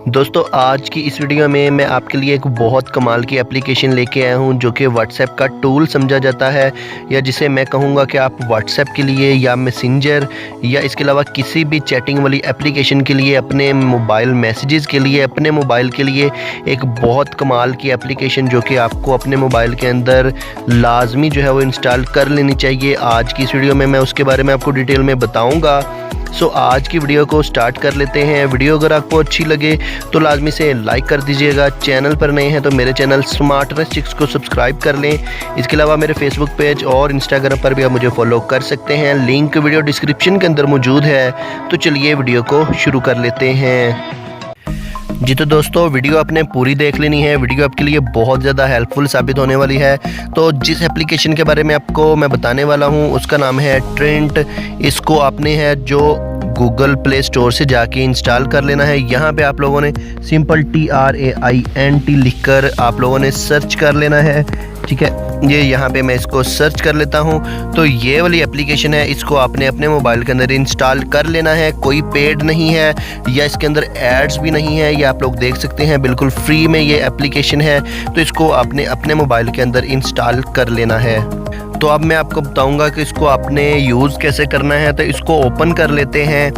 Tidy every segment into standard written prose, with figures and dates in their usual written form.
दोस्तों आज की इस वीडियो में मैं आपके लिए एक बहुत कमाल की एप्लीकेशन लेके आया हूं जो कि व्हाट्सएप का टूल समझा जाता है, या जिसे मैं कहूंगा कि आप व्हाट्सएप के लिए या मैसेंजर या इसके अलावा किसी भी चैटिंग वाली एप्लीकेशन के लिए, अपने मोबाइल मैसेजेस के लिए, अपने मोबाइल के लिए एक बहुत कमाल की एप्लीकेशन जो कि आपको अपने मोबाइल के अंदर लाजमी जो है वो इंस्टॉल कर लेनी चाहिए। आज की इस वीडियो में मैं उसके बारे में आपको डिटेल में बताऊँगा। सो आज की वीडियो को स्टार्ट कर लेते हैं। वीडियो अगर आपको अच्छी लगे तो लाजमी से लाइक कर दीजिएगा। चैनल पर नए हैं तो मेरे चैनल स्मार्टनेस चिक्स को सब्सक्राइब कर लें। इसके अलावा मेरे फेसबुक पेज और इंस्टाग्राम पर भी आप मुझे फॉलो कर सकते हैं, लिंक वीडियो डिस्क्रिप्शन के अंदर मौजूद है। तो चलिए वीडियो को शुरू कर लेते हैं। जी तो दोस्तों वीडियो आपने पूरी देख लेनी है, वीडियो आपके लिए बहुत ज़्यादा हेल्पफुल साबित होने वाली है। तो जिस एप्लीकेशन के बारे में आपको मैं बताने वाला हूँ उसका नाम है ट्रेंट। इसको आपने है जो गूगल प्ले स्टोर से जाके इंस्टॉल कर लेना है। यहाँ पे आप लोगों ने सिंपल TRAINT लिखकर आप लोगों ने सर्च कर लेना है, ठीक है। ये यहाँ पे मैं इसको सर्च कर लेता हूँ। तो ये वाली एप्लीकेशन है, इसको आपने अपने मोबाइल के अंदर इंस्टॉल कर लेना है। कोई पेड नहीं है या इसके अंदर एड्स भी नहीं है, ये आप लोग देख सकते हैं बिल्कुल फ्री में ये एप्लीकेशन है। तो इसको आपने अपने मोबाइल के अंदर इंस्टॉल कर लेना है। तो अब मैं आपको बताऊंगा कि इसको आपने यूज़ कैसे करना है। तो इसको ओपन कर लेते हैं।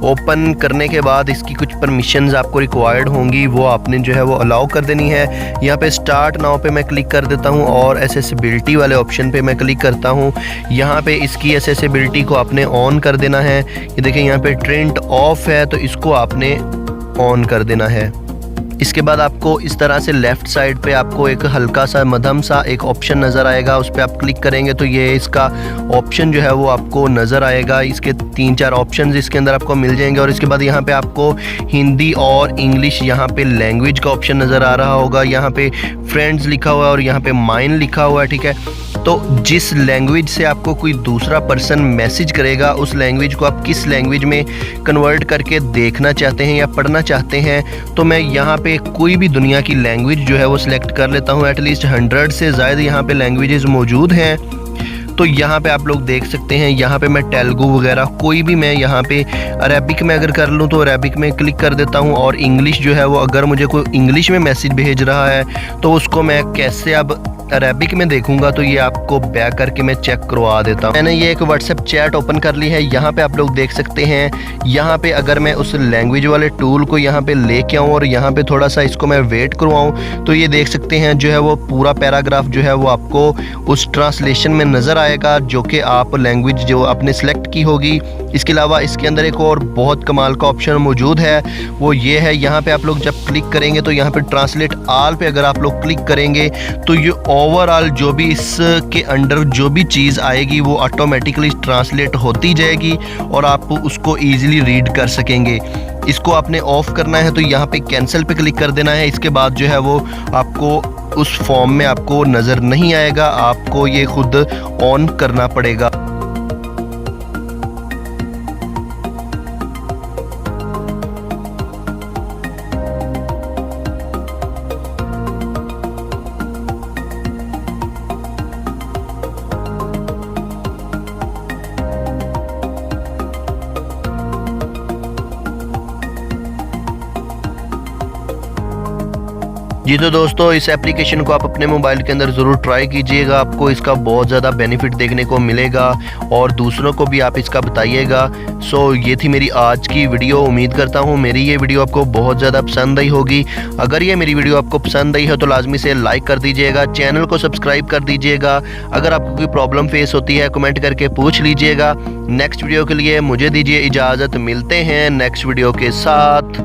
ओपन करने के बाद इसकी कुछ परमिशंस आपको रिक्वायर्ड होंगी, वो आपने जो है वो अलाउ कर देनी है। यहाँ पे स्टार्ट नाउ पे मैं क्लिक कर देता हूँ और एसेसिबिलिटी वाले ऑप्शन पे मैं क्लिक करता हूँ। यहाँ पे इसकी एसेसिबिलिटी को आपने ऑन कर देना है। ये देखिए यहाँ पे ट्रेंट ऑफ है तो इसको आपने ऑन कर देना है। इसके बाद आपको इस तरह से लेफ़्ट साइड पे आपको एक हल्का सा मध्यम सा एक ऑप्शन नज़र आएगा, उस पर आप क्लिक करेंगे तो ये इसका ऑप्शन जो है वो आपको नज़र आएगा। इसके 3-4 ऑप्शंस इसके अंदर आपको मिल जाएंगे और इसके बाद यहाँ पे आपको हिंदी और इंग्लिश यहाँ पे लैंग्वेज का ऑप्शन नज़र आ रहा होगा। यहाँ पे फ्रेंड्स लिखा हुआ है और यहाँ पे माइन लिखा हुआ है, ठीक है। तो जिस लैंग्वेज से आपको कोई दूसरा पर्सन मैसेज करेगा उस लैंग्वेज को आप किस लैंग्वेज में कन्वर्ट करके देखना चाहते हैं या पढ़ना चाहते हैं, तो मैं यहाँ पे कोई भी दुनिया की लैंग्वेज जो है वो सिलेक्ट कर लेता हूँ। एटलीस्ट 100 से ज़्यादा यहाँ पे लैंग्वेजेस मौजूद हैं। तो यहाँ पे आप लोग देख सकते हैं, यहाँ पे मैं तेलुगु वगैरह कोई भी, मैं यहाँ पे अरेबिक में अगर कर लूँ तो अरेबिक में क्लिक कर देता हूँ। और इंग्लिश जो है वो अगर मुझे कोई इंग्लिश में मैसेज भेज रहा है तो उसको मैं कैसे अब अरेबिक में देखूंगा, तो ये आपको बैक करके मैं चेक करवा देता हूँ। मैंने ये एक व्हाट्सएप चैट ओपन कर ली है। यहाँ पे आप लोग देख सकते हैं, यहाँ पे अगर मैं उस लैंग्वेज वाले टूल को यहाँ पे लेके आऊँ और यहाँ पे थोड़ा सा इसको मैं वेट करवाऊँ तो ये देख सकते हैं जो है वो पूरा पैराग्राफ जो है वो आपको उस ट्रांसलेशन में नज़र आएगा जो कि आप लैंग्वेज जो आपने सेलेक्ट की होगी। इसके अलावा इसके अंदर एक और बहुत कमाल का ऑप्शन मौजूद है, वो ये है, यहाँ पे आप लोग जब क्लिक करेंगे तो यहाँ पे ट्रांसलेट ऑल पे अगर आप लोग क्लिक करेंगे तो ये ओवरऑल जो भी इसके अंडर जो भी चीज़ आएगी वो ऑटोमेटिकली ट्रांसलेट होती जाएगी और आप उसको ईजिली रीड कर सकेंगे। इसको आपने ऑफ करना है तो यहाँ पे कैंसिल पे क्लिक कर देना है। इसके बाद जो है वो आपको उस फॉर्म में आपको नज़र नहीं आएगा, आपको ये खुद ऑन करना पड़ेगा। जी तो दोस्तों इस एप्लीकेशन को आप अपने मोबाइल के अंदर ज़रूर ट्राई कीजिएगा, आपको इसका बहुत ज़्यादा बेनिफिट देखने को मिलेगा और दूसरों को भी आप इसका बताइएगा। सो ये थी मेरी आज की वीडियो। उम्मीद करता हूँ मेरी ये वीडियो आपको बहुत ज़्यादा पसंद आई होगी। अगर ये मेरी वीडियो आपको पसंद आई है तो लाजमी से लाइक कर दीजिएगा, चैनल को सब्सक्राइब कर दीजिएगा। अगर आपको कोई प्रॉब्लम फेस होती है कमेंट करके पूछ लीजिएगा। नेक्स्ट वीडियो के लिए मुझे दीजिए इजाज़त, मिलते हैं नेक्स्ट वीडियो के साथ।